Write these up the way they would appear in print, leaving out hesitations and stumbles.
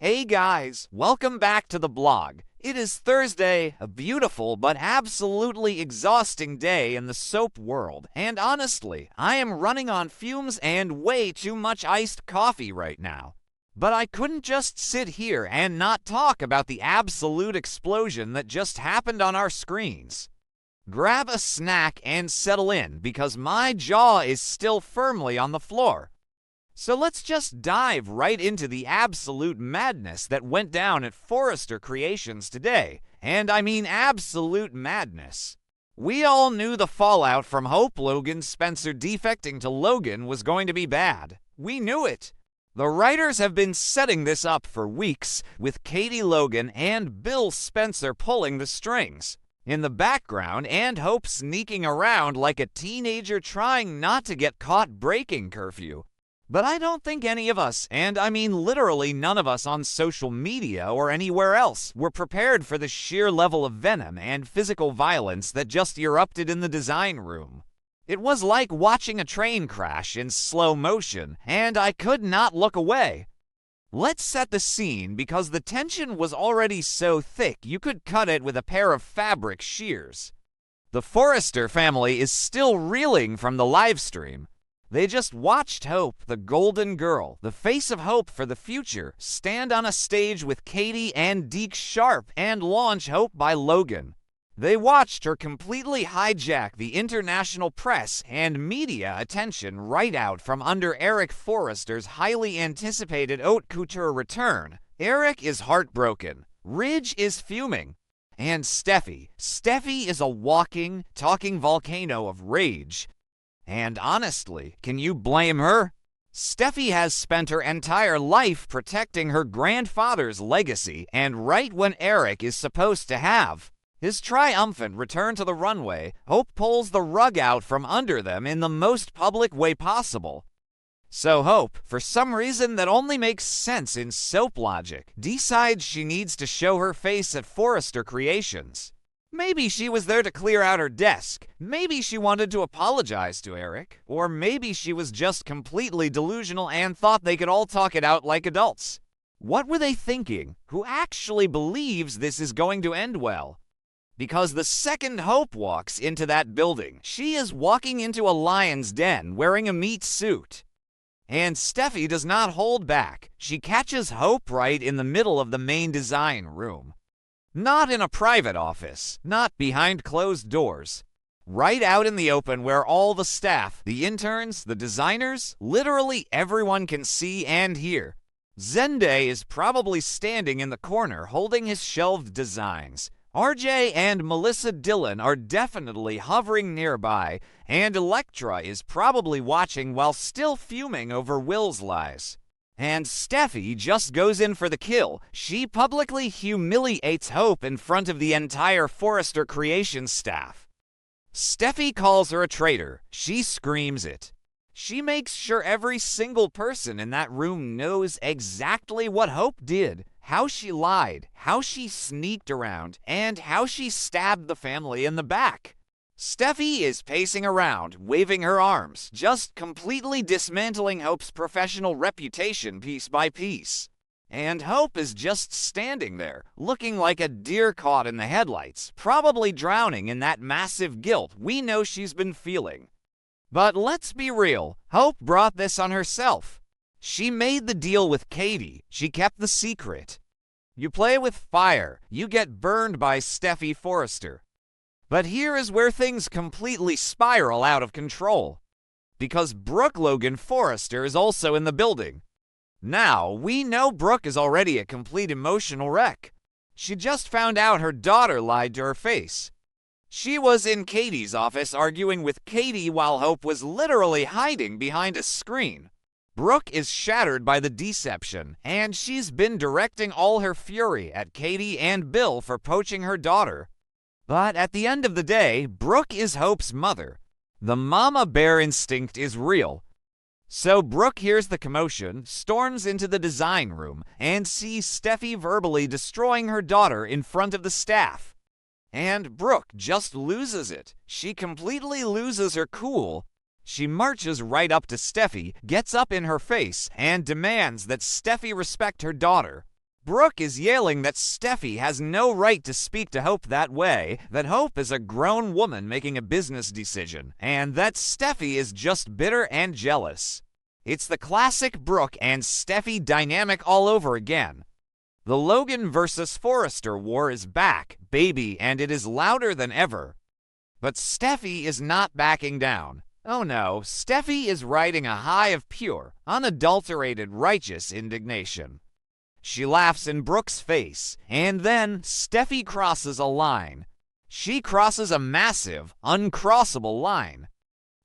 Hey guys, welcome back to the blog. It is Thursday, a beautiful but absolutely exhausting day in the soap world, and honestly, I am running on fumes and way too much iced coffee right now. But I couldn't just sit here and not talk about the absolute explosion that just happened on our screens. Grab a snack and settle in because my jaw is still firmly on the floor. So let's just dive right into the absolute madness that went down at Forrester Creations today. And I mean absolute madness. We all knew the fallout from Hope Logan Spencer defecting to Logan was going to be bad. We knew it. The writers have been setting this up for weeks, with Katie Logan and Bill Spencer pulling the strings in the background and Hope sneaking around like a teenager trying not to get caught breaking curfew. But I don't think any of us, and I mean literally none of us on social media or anywhere else, were prepared for the sheer level of venom and physical violence that just erupted in the design room. It was like watching a train crash in slow motion, and I could not look away. Let's set the scene because the tension was already so thick you could cut it with a pair of fabric shears. The Forrester family is still reeling from the live stream. They just watched Hope, the golden girl, the face of hope for the future, stand on a stage with Katie and Deke Sharp and launch Hope by Logan. They watched her completely hijack the international press and media attention right out from under Eric Forrester's highly anticipated haute couture return. Eric is heartbroken. Ridge is fuming. And Steffy is a walking, talking volcano of rage. And honestly, can you blame her? Steffy has spent her entire life protecting her grandfather's legacy, and right when Eric is supposed to have his triumphant return to the runway, Hope pulls the rug out from under them in the most public way possible. So Hope, for some reason that only makes sense in soap logic, decides she needs to show her face at Forrester Creations. Maybe she was there to clear out her desk. Maybe she wanted to apologize to Eric. Or maybe she was just completely delusional and thought they could all talk it out like adults. What were they thinking? Who actually believes this is going to end well? Because the second Hope walks into that building, she is walking into a lion's den wearing a meat suit. And Steffy does not hold back. She catches Hope right in the middle of the main design room. Not in a private office, not behind closed doors. Right out in the open where all the staff, the interns, the designers, literally everyone can see and hear. Zende is probably standing in the corner holding his shelved designs. RJ and Melissa Dillon are definitely hovering nearby, and Elektra is probably watching while still fuming over Will's lies. And Steffy just goes in for the kill. She publicly humiliates Hope in front of the entire Forrester Creations staff. Steffy calls her a traitor. She screams it. She makes sure every single person in that room knows exactly what Hope did, how she lied, how she sneaked around, and how she stabbed the family in the back. Steffy is pacing around, waving her arms, just completely dismantling Hope's professional reputation piece by piece. And Hope is just standing there, looking like a deer caught in the headlights, probably drowning in that massive guilt we know she's been feeling. But let's be real, Hope brought this on herself. She made the deal with Katie. She kept the secret. You play with fire, you get burned by Steffy Forrester. But here is where things completely spiral out of control. Because Brooke Logan Forrester is also in the building. Now, we know Brooke is already a complete emotional wreck. She just found out her daughter lied to her face. She was in Katie's office arguing with Katie while Hope was literally hiding behind a screen. Brooke is shattered by the deception, and she's been directing all her fury at Katie and Bill for poaching her daughter. But at the end of the day, Brooke is Hope's mother. The mama bear instinct is real. So Brooke hears the commotion, storms into the design room, and sees Steffy verbally destroying her daughter in front of the staff. And Brooke just loses it. She completely loses her cool. She marches right up to Steffy, gets up in her face, and demands that Steffy respect her daughter. Brooke is yelling that Steffy has no right to speak to Hope that way, that Hope is a grown woman making a business decision, and that Steffy is just bitter and jealous. It's the classic Brooke and Steffy dynamic all over again. The Logan versus Forrester war is back, baby, and it is louder than ever. But Steffy is not backing down. Oh no, Steffy is riding a high of pure, unadulterated, righteous indignation. She laughs in Brooke's face, and then Steffy crosses a line. She crosses a massive, uncrossable line.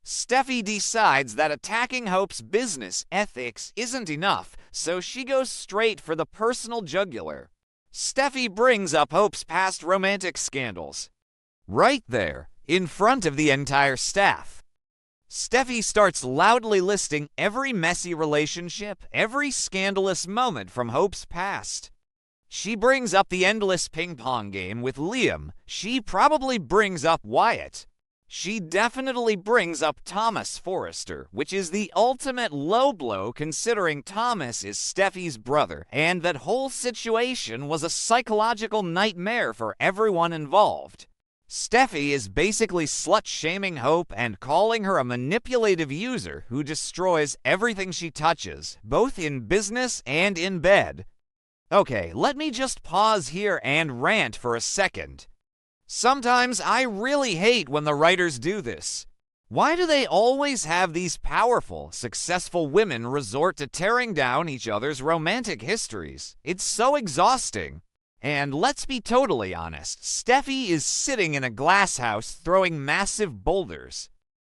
Steffy decides that attacking Hope's business ethics isn't enough, so she goes straight for the personal jugular. Steffy brings up Hope's past romantic scandals. Right there, in front of the entire staff. Steffy starts loudly listing every messy relationship, every scandalous moment from Hope's past. She brings up the endless ping-pong game with Liam. She probably brings up Wyatt. She definitely brings up Thomas Forrester, which is the ultimate low blow considering Thomas is Steffy's brother, and that whole situation was a psychological nightmare for everyone involved. Steffy is basically slut-shaming Hope and calling her a manipulative user who destroys everything she touches, both in business and in bed. Okay, let me just pause here and rant for a second. Sometimes I really hate when the writers do this. Why do they always have these powerful, successful women resort to tearing down each other's romantic histories? It's so exhausting. And let's be totally honest, Steffy is sitting in a glass house throwing massive boulders.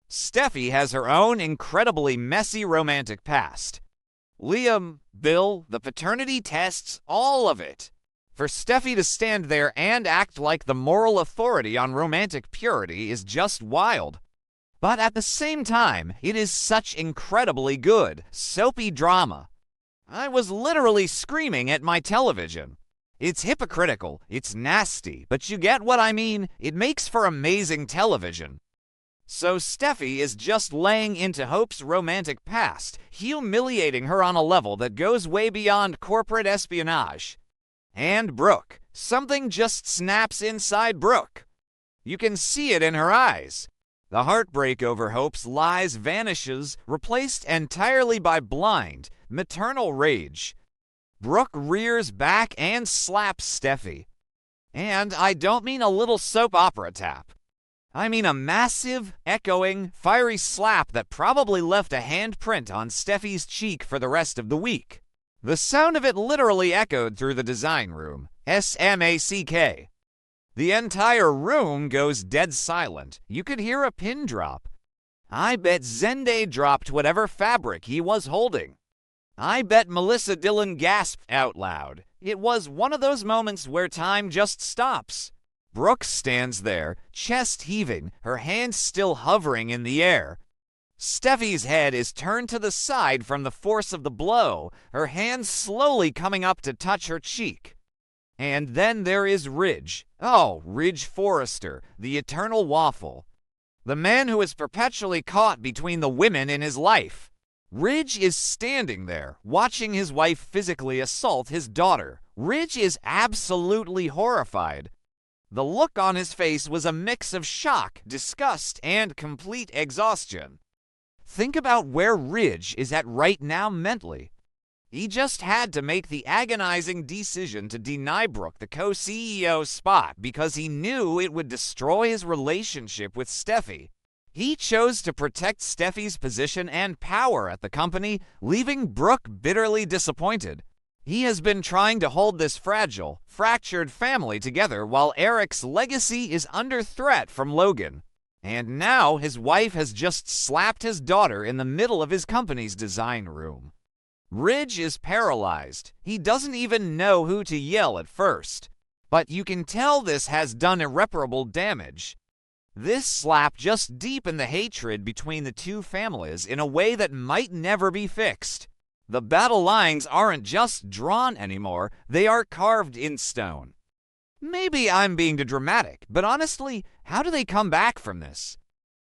Steffy has her own incredibly messy romantic past. Liam, Bill, the paternity tests, all of it. For Steffy to stand there and act like the moral authority on romantic purity is just wild. But at the same time, it is such incredibly good, soapy drama. I was literally screaming at my television. It's hypocritical, it's nasty, but you get what I mean? It makes for amazing television. So Steffy is just laying into Hope's romantic past, humiliating her on a level that goes way beyond corporate espionage. And Brooke. Something just snaps inside Brooke. You can see it in her eyes. The heartbreak over Hope's lies vanishes, replaced entirely by blind, maternal rage. Brooke rears back and slaps Steffy. And I don't mean a little soap opera tap. I mean a massive, echoing, fiery slap that probably left a handprint on Steffy's cheek for the rest of the week. The sound of it literally echoed through the design room. SMACK. The entire room goes dead silent. You could hear a pin drop. I bet Zende dropped whatever fabric he was holding. I bet Melissa Dillon gasped out loud. It was one of those moments where time just stops. Brooke stands there, chest heaving, her hands still hovering in the air. Steffy's head is turned to the side from the force of the blow, her hands slowly coming up to touch her cheek. And then there is Ridge. Oh, Ridge Forrester, the eternal waffle. The man who is perpetually caught between the women in his life. Ridge is standing there, watching his wife physically assault his daughter. Ridge is absolutely horrified. The look on his face was a mix of shock, disgust, and complete exhaustion. Think about where Ridge is at right now mentally. He just had to make the agonizing decision to deny Brooke the co-CEO spot because he knew it would destroy his relationship with Steffy. He chose to protect Steffy's position and power at the company, leaving Brooke bitterly disappointed. He has been trying to hold this fragile, fractured family together while Eric's legacy is under threat from Logan. And now his wife has just slapped his daughter in the middle of his company's design room. Ridge is paralyzed. He doesn't even know who to yell at first. But you can tell this has done irreparable damage. This slap just deepened the hatred between the two families in a way that might never be fixed. The battle lines aren't just drawn anymore, they are carved in stone. Maybe I'm being too dramatic, but honestly, how do they come back from this?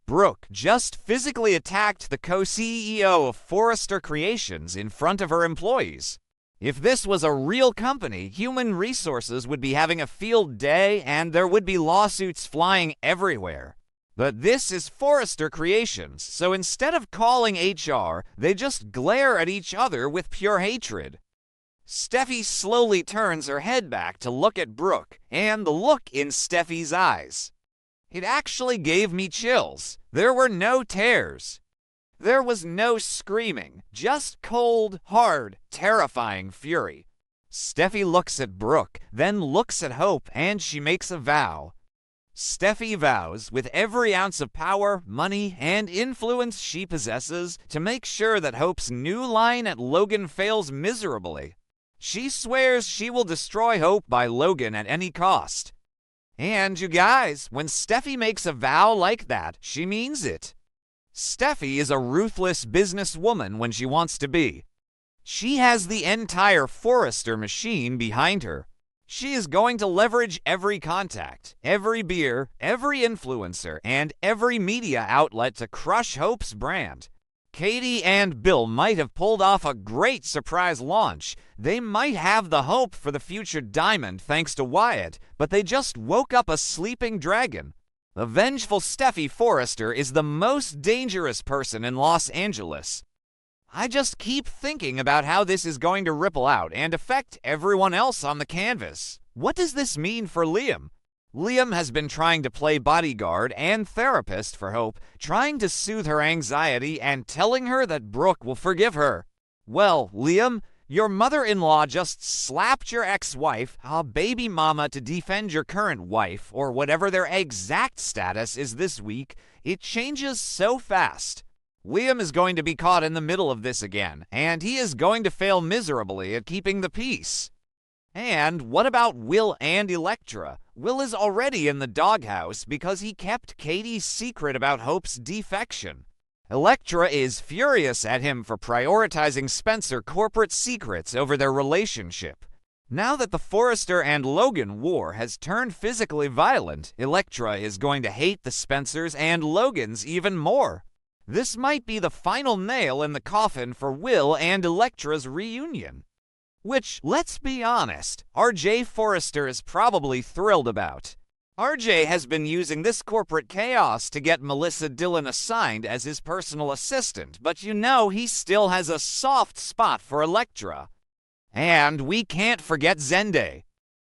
Brooke just physically attacked the co-CEO of Forrester Creations in front of her employees. If this was a real company, human resources would be having a field day and there would be lawsuits flying everywhere. But this is Forrester Creations, so instead of calling HR, they just glare at each other with pure hatred. Steffi slowly turns her head back to look at Brooke, and the look in Steffi's eyes. It actually gave me chills. There were no tears. There was no screaming, just cold, hard, terrifying fury. Steffi looks at Brooke, then looks at Hope, and she makes a vow. Steffi vows, with every ounce of power, money, and influence she possesses, to make sure that Hope's new line at Logan fails miserably. She swears she will destroy Hope by Logan at any cost. And you guys, when Steffi makes a vow like that, she means it. Steffi is a ruthless businesswoman when she wants to be. She has the entire Forrester machine behind her. She is going to leverage every contact, every beer, every influencer, and every media outlet to crush Hope's brand. Katie and Bill might have pulled off a great surprise launch. They might have the hope for the future diamond thanks to Wyatt, but they just woke up a sleeping dragon. The vengeful Steffi Forrester is the most dangerous person in Los Angeles. I just keep thinking about how this is going to ripple out and affect everyone else on the canvas. What does this mean for Liam? Liam has been trying to play bodyguard and therapist for Hope, trying to soothe her anxiety and telling her that Brooke will forgive her. Well, Liam, your mother-in-law just slapped your ex-wife, a baby mama to defend your current wife, or whatever their exact status is this week. It changes so fast. Liam is going to be caught in the middle of this again, and he is going to fail miserably at keeping the peace. And what about Will and Electra? Will is already in the doghouse because he kept Katie's secret about Hope's defection. Electra is furious at him for prioritizing Spencer corporate secrets over their relationship. Now that the Forrester and Logan war has turned physically violent, Electra is going to hate the Spencers and Logans even more. This might be the final nail in the coffin for Will and Electra's reunion. Which, let's be honest, RJ Forrester is probably thrilled about. RJ has been using this corporate chaos to get Melissa Dillon assigned as his personal assistant, but you know he still has a soft spot for Electra. And we can't forget Zende.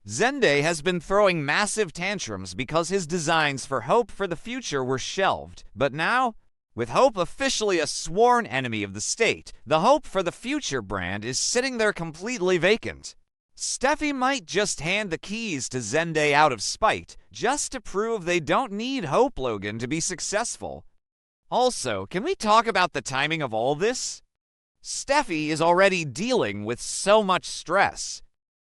Zende has been throwing massive tantrums because his designs for Hope for the future were shelved, but now, with Hope officially a sworn enemy of the state, the Hope for the Future brand is sitting there completely vacant. Steffi might just hand the keys to Zende out of spite, just to prove they don't need Hope Logan to be successful. Also, can we talk about the timing of all this? Steffi is already dealing with so much stress.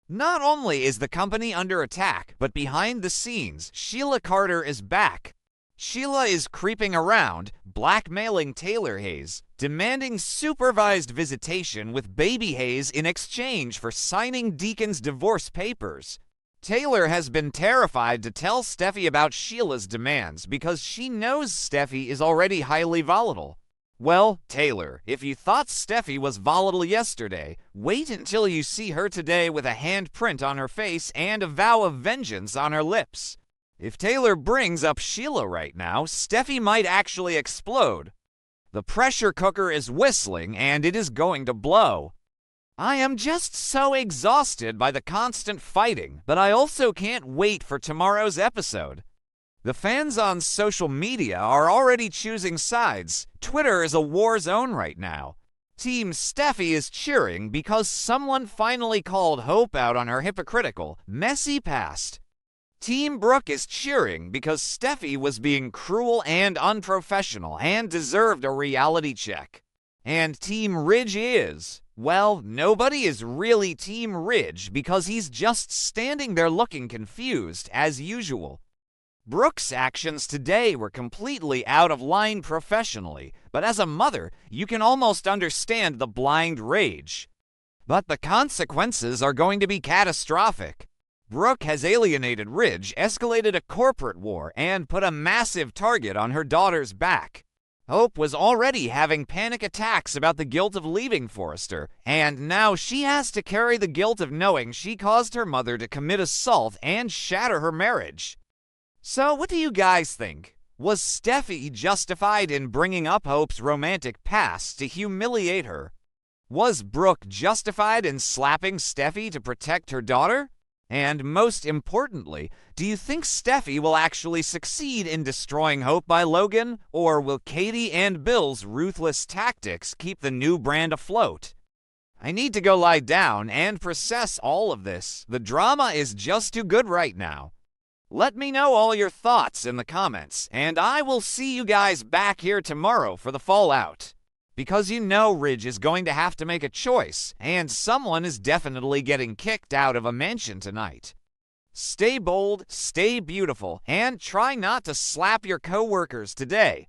Not only is the company under attack, but behind the scenes, Sheila Carter is back. Sheila is creeping around, blackmailing Taylor Hayes, demanding supervised visitation with Baby Hayes in exchange for signing Deacon's divorce papers. Taylor has been terrified to tell Steffi about Sheila's demands because she knows Steffi is already highly volatile. Well, Taylor, if you thought Steffi was volatile yesterday, wait until you see her today with a handprint on her face and a vow of vengeance on her lips. If Taylor brings up Sheila right now, Steffi might actually explode. The pressure cooker is whistling and it is going to blow. I am just so exhausted by the constant fighting, but I also can't wait for tomorrow's episode. The fans on social media are already choosing sides. Twitter is a war zone right now. Team Steffi is cheering because someone finally called Hope out on her hypocritical, messy past. Team Brooke is cheering because Steffi was being cruel and unprofessional and deserved a reality check. And Team Ridge is, well, nobody is really Team Ridge because he's just standing there looking confused, as usual. Brooke's actions today were completely out of line professionally, but as a mother, you can almost understand the blind rage. But the consequences are going to be catastrophic. Brooke has alienated Ridge, escalated a corporate war, and put a massive target on her daughter's back. Hope was already having panic attacks about the guilt of leaving Forrester, and now she has to carry the guilt of knowing she caused her mother to commit assault and shatter her marriage. So, what do you guys think? Was Steffy justified in bringing up Hope's romantic past to humiliate her? Was Brooke justified in slapping Steffy to protect her daughter? And most importantly, do you think Steffy will actually succeed in destroying Hope by Logan, or will Katie and Bill's ruthless tactics keep the new brand afloat? I need to go lie down and process all of this. The drama is just too good right now. Let me know all your thoughts in the comments, and I will see you guys back here tomorrow for the fallout. Because you know Ridge is going to have to make a choice, and someone is definitely getting kicked out of a mansion tonight. Stay bold, stay beautiful, and try not to slap your coworkers today.